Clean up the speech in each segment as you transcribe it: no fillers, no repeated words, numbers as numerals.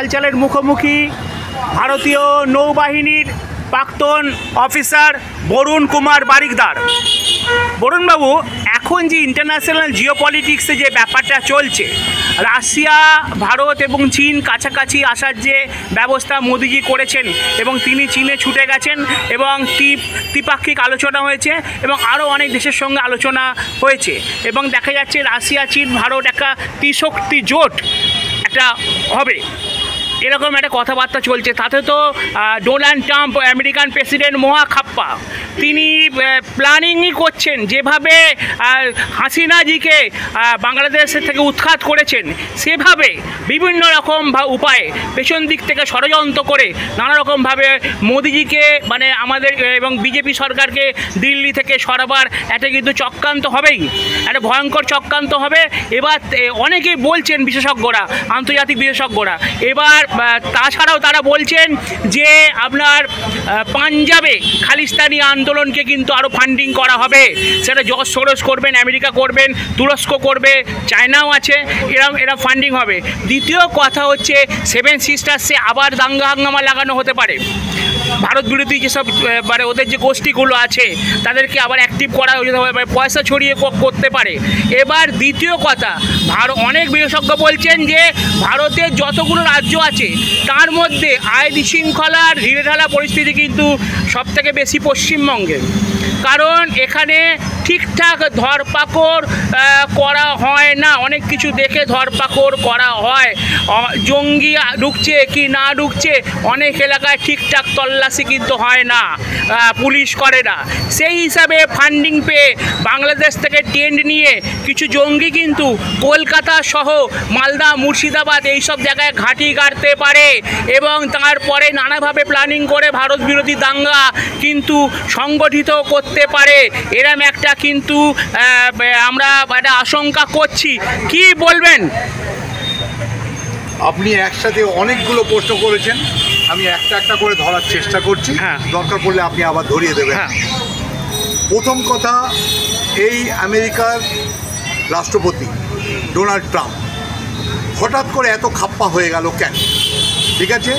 হালচালের মুখোমুখি ভারতীয় নৌবাহিনীর প্রাক্তন অফিসার বরুণ কুমার বারিকদার। বরুণবাবু, এখন যে ইন্টারন্যাশনাল জিওপলিটিক্সে যে ব্যাপারটা চলছে, রাশিয়া, ভারত এবং চীন কাছাকাছি আসার যে ব্যবস্থা মোদিজি করেছেন এবং তিনি চীনে ছুটে গেছেন এবং ত্রিপাক্ষিক আলোচনা হয়েছে এবং আরও অনেক দেশের সঙ্গে আলোচনা হয়েছে এবং দেখা যাচ্ছে রাশিয়া, চীন, ভারত একটা ত্রিশক্তি জোট একটা হবে, এরকম একটা কথাবার্তা চলছে। তাতে তো ডোনাল্ড ট্রাম্প, আমেরিকান প্রেসিডেন্ট মহাখাপ্পা, তিনি প্ল্যানিংই করছেন যেভাবে হাসিনাজিকে বাংলাদেশের থেকে উৎখাত করেছেন, সেভাবে বিভিন্ন রকম উপায়ে পেছন দিক থেকে ষড়যন্ত্র করে নানা রকমভাবে মোদিজিকে মানে আমাদের এবং বিজেপি সরকারকে দিল্লি থেকে সরাবার একটা কিন্তু চক্রান্ত হবেই, একটা ভয়ঙ্কর চক্রান্ত হবে। এবার অনেকেই বলছেন বিশেষজ্ঞরা, আন্তর্জাতিক বিশেষজ্ঞরা, এবার তাছাড়াও তারা বলছেন যে আপনার পাঞ্জাবে খালিস্তানি আন্দোলনকে কিন্তু আরও ফান্ডিং করা হবে, সেটা জর্জ সোরস করবেন, আমেরিকা করবেন, তুরস্ক করবে, চায়নাও আছে, এরা ফান্ডিং হবে। দ্বিতীয় কথা হচ্ছে সেভেন সিস্টার্সে আবার দাঙ্গা হাঙ্গামা লাগানো হতে পারে, ভারত বিরোধী যেসব মানে ওদের যে গোষ্ঠীগুলো আছে তাদেরকে আবার অ্যাক্টিভ করা যেতে পারে, পয়সা ছড়িয়ে করতে পারে। এবার দ্বিতীয় কথা, অনেক বিশেষজ্ঞ বলছেন যে ভারতের যতগুলো রাজ্য আছে তার মধ্যে আইন শৃঙ্খলার ঢিলেঢালা পরিস্থিতি কিন্তু সবথেকে বেশি পশ্চিমবঙ্গে, কারণ এখানে ঠিকঠাক ধরপাকড় করা হয় না, অনেক কিছু দেখে ধরপাকড় করা হয়, জঙ্গি ঢুকছে কি না ঢুকছে অনেক এলাকায় ঠিকঠাক তল্লাশি কিন্তু হয় না, পুলিশ করে না। সেই হিসাবে ফান্ডিং পেয়ে বাংলাদেশ থেকে টেন্ড নিয়ে কিছু জঙ্গি কিন্তু কলকাতা সহ মালদা, মুর্শিদাবাদ এইসব জায়গায় ঘাঁটি গাড়তে পারে এবং তারপরে নানাভাবে প্ল্যানিং করে ভারত বিরোধী দাঙ্গা কিন্তু সংগঠিত করতে পারে। এরম একটা কিন্তু আমরা একটা আশঙ্কা করছি। কি বলবেন? আপনি একসাথে অনেকগুলো প্রশ্ন করেছেন, আমি একটা একটা করে ধরার চেষ্টা করছি, দরকার পড়লে আপনি আবার ধরিয়ে দেবেন। প্রথম কথা, এই আমেরিকার রাষ্ট্রপতি ডোনাল্ড ট্রাম্প হঠাৎ করে এত খাপ্পা হয়ে গেল কেন? ঠিক আছে,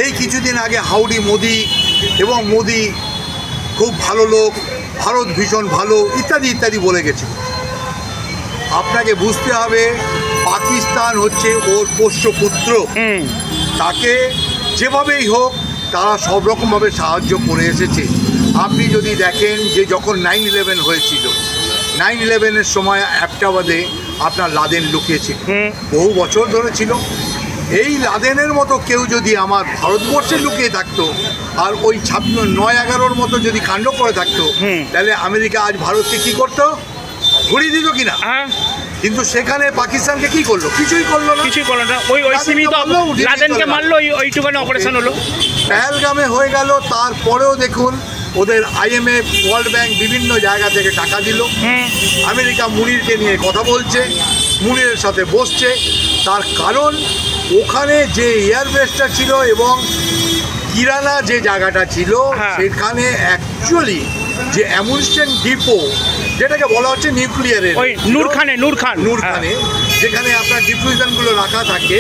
এই কিছুদিন আগে হাউডি মোদি এবং মোদি খুব ভালো লোক, ভারত ভীষণ ভালো ইত্যাদি ইত্যাদি বলে গেছে। আপনাকে বুঝতে হবে পাকিস্তান হচ্ছে ওর পোষ্যপুত্র, তাকে যেভাবেই হোক তারা সব রকমভাবে সাহায্য করে এসেছে। আপনি যদি দেখেন যে যখন 9/11 হয়েছিল, 9/11-এর সময় অ্যাবটাবাদে আপনার লাদেন লুকিয়েছিল, বহু বছর ধরে ছিল। এই লাদেনের মতো কেউ যদি আমার ভারতবর্ষে লুকিয়ে থাকতো আর ওই 9/11-র মতো যদি কাণ্ড করে থাকতো, তাহলে আমেরিকা আজ ভারতকে কি করতো? ঘুরিয়ে দিত কিনা? কিন্তু সেখানে পাকিস্তানকে কি করলো? কিছুই করলো না, কিছুই করলো না। ওই সীমিত লাদেনকে মারলো, ওইটুখানি অপারেশন হলো, পেহেলগামে হয়ে গেল। তারপরেও দেখুন ওদের IMF, ওয়ার্ল্ড ব্যাংক বিভিন্ন জায়গা থেকে টাকা দিল। আমেরিকা মুনিরকে নিয়ে কথা বলছে, মুনিরের সাথে বসছে, তার কারণ ওখানে যে এয়ারবেসটা ছিল এবং কিরানা যে জায়গাটা ছিল সেখানে অ্যাকচুয়ালি যে অ্যামুনিশন ডিপো, যেটাকে বলা হচ্ছে নিউক্লিয়ারের, নূরখানে যেখানে আপনার ডিফিউশনগুলো রাখা থাকে,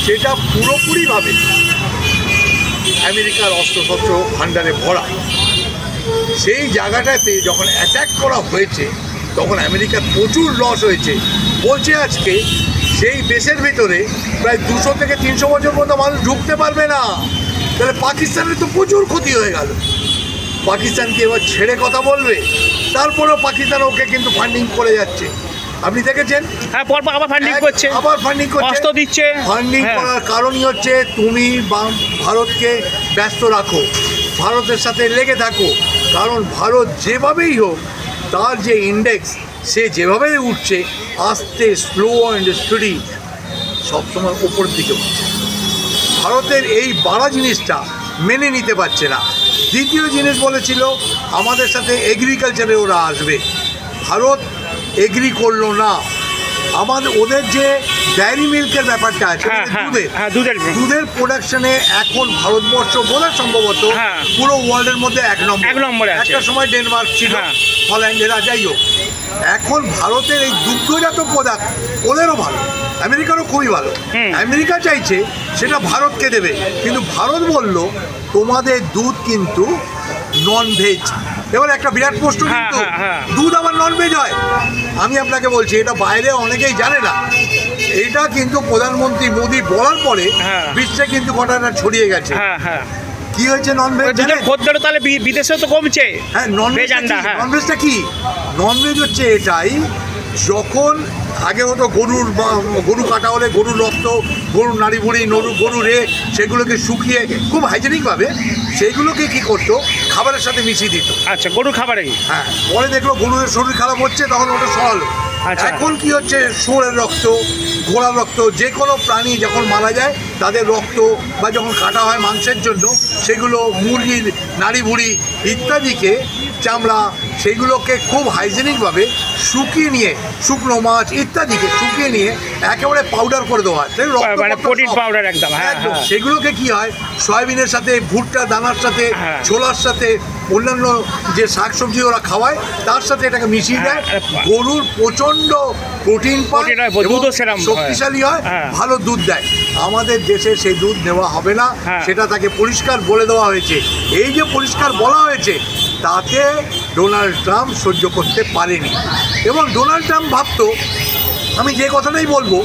সেটা পুরোপুরিভাবে আমেরিকার অস্ত্রশস্ত্র ভাণ্ডারে ভরা। সেই জায়গাটাতে যখন অ্যাটাক করা হয়েছে তখন আমেরিকার প্রচুর লস হয়েছে। বলছে আজকে সেই দেশের ভিতরে প্রায় 200 থেকে 300 বছর মতো মানুষ ঢুকতে পারবে না। তাহলে পাকিস্তানের তো প্রচুর ক্ষতি হয়ে গেল। পাকিস্তানকে এবার ছেড়ে কথা বলবে? তারপরেও পাকিস্তান ওকে কিন্তু ফান্ডিং করে যাচ্ছে, আপনি দেখেছেন। আবার ফান্ডিং করছে, অস্ত্র দিচ্ছে। ফান্ডিং করার কারণই হচ্ছে তুমি ভারতকে ব্যস্ত রাখো, ভারতের সাথে লেগে থাকো, কারণ ভারত যেভাবেই হোক তার যে ইন্ডেক্স সে যেভাবেই উঠছে, আস্তে স্লো অ্যান্ড স্টাডি সবসময় ওপরের দিকে উঠছে। ভারতের এই বাড়া জিনিসটা মেনে নিতে পারছে না। দ্বিতীয় জিনিস বলেছিল আমাদের সাথে এগ্রিকালচারে ওরা আসবে, ভারত এগ্রি করলো না। ওদের যে ডেয়ারি মিল্কের ব্যাপারটা আছে, দুধের প্রোডাকশনে এখন ভারতবর্ষ বলে সম্ভবত পুরো ওয়ার্ল্ডের মধ্যে 1 নম্বরে। একটা সময় ডেনমার্ক ছিল, হল্যান্ডেরা, যাই হোক। এখন ভারতের এই দুগ্ধজাত পদার্থ ওদেরও ভালো, আমেরিকারও খুবই ভালো। আমেরিকা চাইছে সেটা ভারতকে দেবে, কিন্তু ভারত বলল তোমাদের দুধ কিন্তু নন ভেজ। এবার একটা বিরাট প্রশ্ন, কিন্তু দুধ আবার নন ভেজ হয়? আমি আপনাকে বলছি, এটা বাইরে অনেকেই জানে না। এটা কিন্তু প্রধানমন্ত্রী মোদী বলার পরে বিশ্বে কিন্তু ঘটনা ছড়িয়ে গেছে। কি হয়েছে নন ভেজ? তাহলে বিদেশেও তো কমছে। হ্যাঁ, নন ভেজটা কি? নন ভেজ হচ্ছে এটাই, যখন আগে হতো গরু কাটা হলে গরুর রক্ত, গরুর নাড়ি বুড়ি, গরু রে, সেগুলোকে শুকিয়ে খুব হাইজেনিকভাবে সেইগুলোকে কি করতো, খাবারের সাথে মিশিয়ে দিত। আচ্ছা, গরুর খাবারে? হ্যাঁ, পরে দেখলো গরুর শরীর খারাপ হচ্ছে, তখন ওটা সরালো। এখন কি হচ্ছে, শুয়োরের রক্ত, ঘোড়ার রক্ত, যে কোনো প্রাণী যখন মারা যায় তাদের রক্ত বা যখন কাটা হয় মাংসের জন্য, সেগুলো মুরগির নাড়ি ভুড়ি ইত্যাদিকে, চামড়া, সেগুলোকে খুব হাইজেনিকভাবে শুকিয়ে নিয়ে, শুকনো মাছ ইত্যাদিকে শুকিয়ে নিয়ে একেবারে পাউডার করে দেওয়া হয়। একদম। সেগুলোকে কি হয়, সয়াবিনের সাথে, ভুট্টা দানার সাথে, ছোলার সাথে, অন্যান্য যে শাকসবজি ওরা খাওয়ায় তার সাথে এটাকে মিশিয়ে দেয়। গরুর প্রচণ্ড প্রোটিন পায়, শক্তিশালী হয়, ভালো দুধ দেয়। আমাদের দেশে সেই দুধ নেওয়া হবে না, সেটা তাকে পরিষ্কার বলে দেওয়া হয়েছে। এই যে পরিষ্কার বলা হয়েছে, তাতে ডোনাল্ড ট্রাম্প সহ্য করতে পারেনি, এবং ডোনাল্ড ট্রাম্প ভাবতো আমি যে কথাটাই বলবো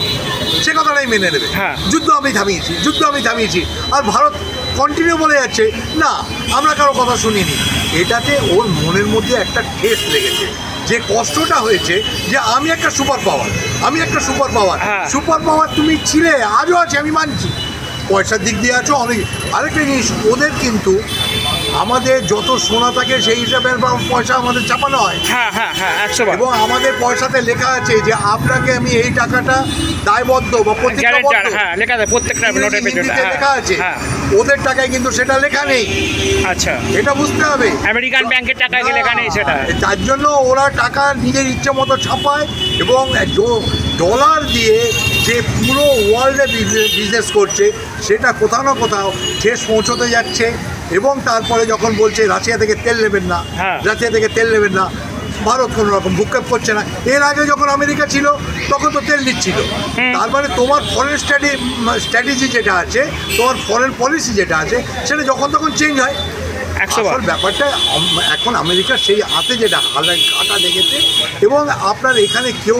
সে কথাটাই মেনে নেবে। যুদ্ধ আমি থামিয়েছি, আর ভারত কন্টিনিউ বলে যাচ্ছে না আমরা কারো কথা শুনিনি। এটাতে ওর মনের মধ্যে একটা ঠেস লেগেছে, যে কষ্টটা হয়েছে, যে আমি একটা সুপার পাওয়ার তুমি ছিলে, আজও আছে, আমি মানছি, পয়সার দিক দিয়ে আছো অনেক। আরেকটা জিনিস, ওদের কিন্তু আমাদের যত সোনা থাকে সেই হিসাবে পয়সা আমাদের চাপানো হয়, এবং আমাদের পয়সাতে লেখা আছে যে আপনাকে আমি এই টাকাটা দায়বদ্ধ বা প্রত্যেকটা লেখা আছে। ওদের টাকায় কিন্তু সেটা লেখা নেই। আচ্ছা, এটা বুঝতে হবে, আমেরিকান ব্যাংকের টাকায় লেখা নেই সেটা। তার জন্য ওরা টাকা নিজের ইচ্ছে মতো ছাপায়, এবং ডলার দিয়ে যে পুরো ওয়ার্ল্ডে বিজনেস করছে, সেটা কোথাও না কোথাও শেষ পৌঁছতে যাচ্ছে। এবং তারপরে যখন বলছে রাশিয়া থেকে তেল নেবেন না, ভারত কোনো রকম ভূক্ষেপ করছে না। এর আগে যখন আমেরিকা ছিল তখন তো তেল নিচ্ছিল। তারপরে তোমার ফরেন স্ট্র্যাটেজি যেটা আছে, তোমার ফরেন পলিসি যেটা আছে, সেটা যখন তখন চেঞ্জ হয়। আসল ব্যাপারটা এখন আমেরিকার সেই হাতে যেটা কাটা লেগেছে, এবং আপনার এখানে কেউ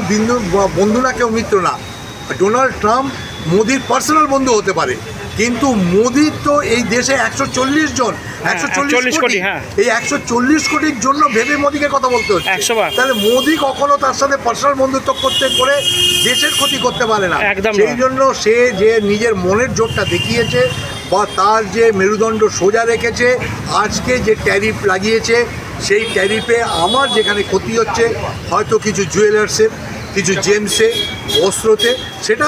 বন্ধু না, কেউ মিত্র না। ডোনাল্ড ট্রাম্প মোদির পার্সোনাল বন্ধু হতে পারে, কিন্তু মোদির তো এই দেশে 140 জন, 140 কোটি, এই 140 কোটির জন্য ভেবে মোদিকে কথা বলতে হচ্ছে। তাহলে মোদি কখনো তার সাথে পার্সোনাল বন্ধুত্ব করে দেশের ক্ষতি করতে পারে না। সেই জন্য সে যে নিজের মনের জোরটা দেখিয়েছে, বা তার যে মেরুদণ্ড সোজা রেখেছে, আজকে যে ট্যারিফ লাগিয়েছে, সেই ট্যারিফে আমার যেখানে ক্ষতি হচ্ছে, হয়তো কিছু জুয়েলার্সের, কিছু জেমসে, বস্ত্রতে, সেটা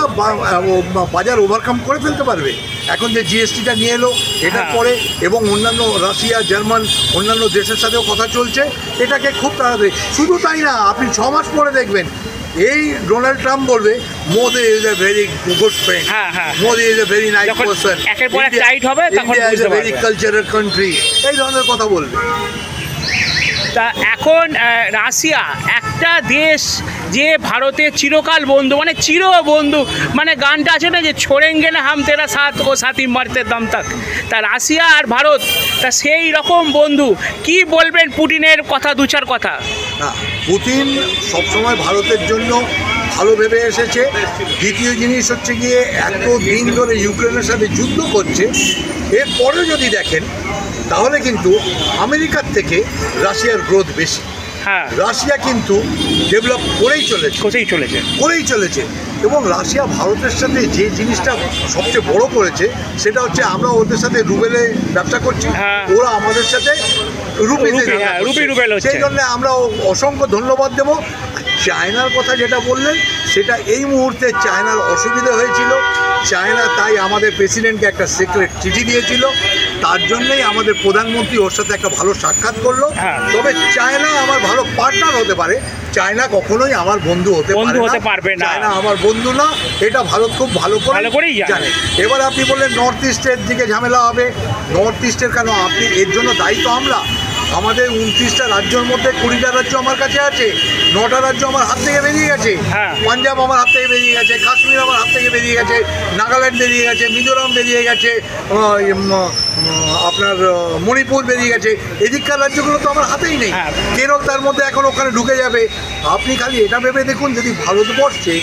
বাজার ওভারকাম করে ফেলতে পারবে। এখন যে জিএসটিটা নিয়ে এলো এটার পরে, এবং অন্যান্য রাশিয়া, জার্মান, অন্যান্য দেশের সাথেও কথা চলছে, এটাকে খুব তাড়াতাড়ি। শুধু তাই না, আপনি 6 মাস পরে দেখবেন এই ডোনাল্ড ট্রাম্প বলবে Modi is a very good friend, Modi is a very nice person, India is a very cultural country, এই ধরনের কথা বলবে। তা এখন রাশিয়া একটা দেশ যে ভারতের চিরকাল বন্ধু, মানে চিরবন্ধু, মানে গানটা আছে না যে ছোড়েঙ্গে না হাম তেরা সাথ ও সাথী মারতে দম তাক, তা রাশিয়া আর ভারত তা সেই রকম বন্ধু। কি বলবেন পুতিনের কথা, 2-4 কথা? না, পুতিন সবসময় ভারতের জন্য ভালো ভেবে এসেছে। দ্বিতীয় জিনিস হচ্ছে গিয়ে, এত দিন ধরে ইউক্রেনের সাথে যুদ্ধ করছে, এরপরেও যদি দেখেন তাহলে কিন্তু আমেরিকার থেকে রাশিয়ার গ্রোথ বেশি। রাশিয়া কিন্তু ডেভেলপ করেই চলেছে, এবং রাশিয়া ভারতের সাথে যে জিনিসটা সবচেয়ে বড় করেছে, সেটা হচ্ছে আমরা ওদের সাথে রুবেলে ব্যবসা করছি, ওরা আমাদের সাথে রুপিতে, সেই জন্য আমরা অসংখ্য ধন্যবাদ দেবো। চায়নার কথা যেটা বললেন, সেটা এই মুহূর্তে চায়নার অসুবিধা হয়েছিল, চায়না তাই আমাদের প্রেসিডেন্টকে একটা সিক্রেট চিঠি দিয়েছিল, তার জন্যই আমাদের প্রধানমন্ত্রী ওর সাথে একটা ভালো সাক্ষাৎ করলো। তবে চায়না আমার ভালো পার্টনার হতে পারে, চায়না কখনোই আমার বন্ধু হতে পারবে না। চায়না আমার বন্ধু না, এটা ভারত খুব ভালো করেই জানে। এবার আপনি বললেন নর্থ ইস্টের দিকে ঝামেলা হবে, নর্থ ইস্টের কেন, আপনি এর জন্য দায়ী তো আমরা। আমাদের 29টা রাজ্যের মধ্যে 20টা রাজ্য আমার কাছে আছে, 9টা রাজ্য আমার হাত থেকে বেরিয়ে গেছে। পাঞ্জাব আমার হাত থেকে বেরিয়ে গেছে, কাশ্মীর আমার হাত থেকে বেরিয়ে গেছে, নাগাল্যান্ড বেরিয়ে গেছে, মিজোরাম বেরিয়ে গেছে, আপনার মণিপুর বেরিয়ে গেছে। এদিককার রাজ্যগুলো তো আমার হাতেই নেই। কেরল তার মধ্যে এখন ওখানে ঢুকে যাবে। আপনি খালি এটা ভেবে দেখুন, যদি ভারতবর্ষে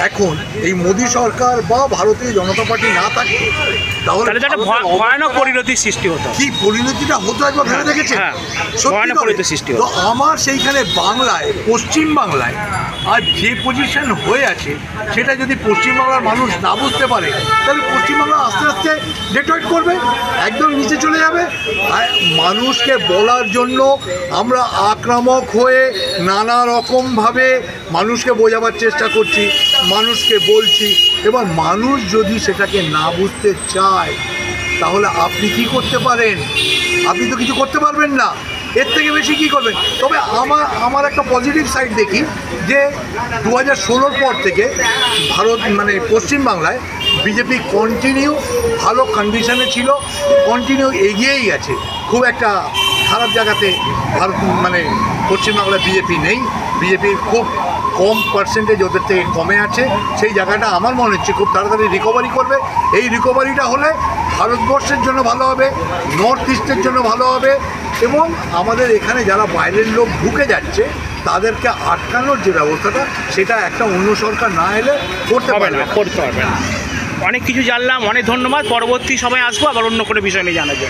এখন এই মোদী সরকার বা ভারতীয় জনতা পার্টি না থাকে তাহলে ভয়ানক পরিণতির সৃষ্টি হতো। কি পরিণতিটা হতো একবার ভেবে দেখেছেন? তো আমার সেইখানে বাংলায়, পশ্চিম বাংলায় আর যে পজিশন হয়ে আছে সেটা যদি পশ্চিমবাংলার মানুষ না বুঝতে পারে তাহলে পশ্চিমবাংলা আস্তে আস্তে ডেট্রয়েট করবে, একদম নিচে চলে যাবে। আর মানুষকে বলার জন্য আমরা আক্রামক হয়ে নানা রকমভাবে মানুষকে বোঝাবার চেষ্টা করছি, মানুষকে বলছি। এবার মানুষ যদি সেটাকে না বুঝতে চায় তাহলে আপনি কি করতে পারেন? আপনি তো কিছু করতে পারবেন না, এর থেকে বেশি কি করবেন? তবে আমার একটা পজিটিভ সাইড দেখি যে 2016 পর থেকে ভারত মানে পশ্চিমবাংলায় বিজেপি কন্টিনিউ ভালো কন্ডিশনে ছিল, কন্টিনিউ এগিয়েই গেছে। খুব একটা খারাপ জায়গাতে ভারত মানে পশ্চিমবাংলায় বিজেপি নেই, বিজেপির খুব কম পার্সেন্টেজ ওদের থেকে কমে আছে। সেই জায়গাটা আমার মনে হচ্ছে খুব তাড়াতাড়ি রিকভারি করবে। এই রিকভারিটা হলে ভারতবর্ষের জন্য ভালো হবে, নর্থ ইস্টের জন্য ভালো হবে, এবং আমাদের এখানে যারা বাইরের লোক ঢুকে যাচ্ছে তাদেরকে আটকানোর যে ব্যবস্থাটা সেটা একটা অন্য সরকার না এলে করতে পারবে না। অনেক কিছু জানলাম, অনেক ধন্যবাদ। পরবর্তী সময় আসবো আবার অন্য কোনো বিষয় নিয়ে জানার জন্য।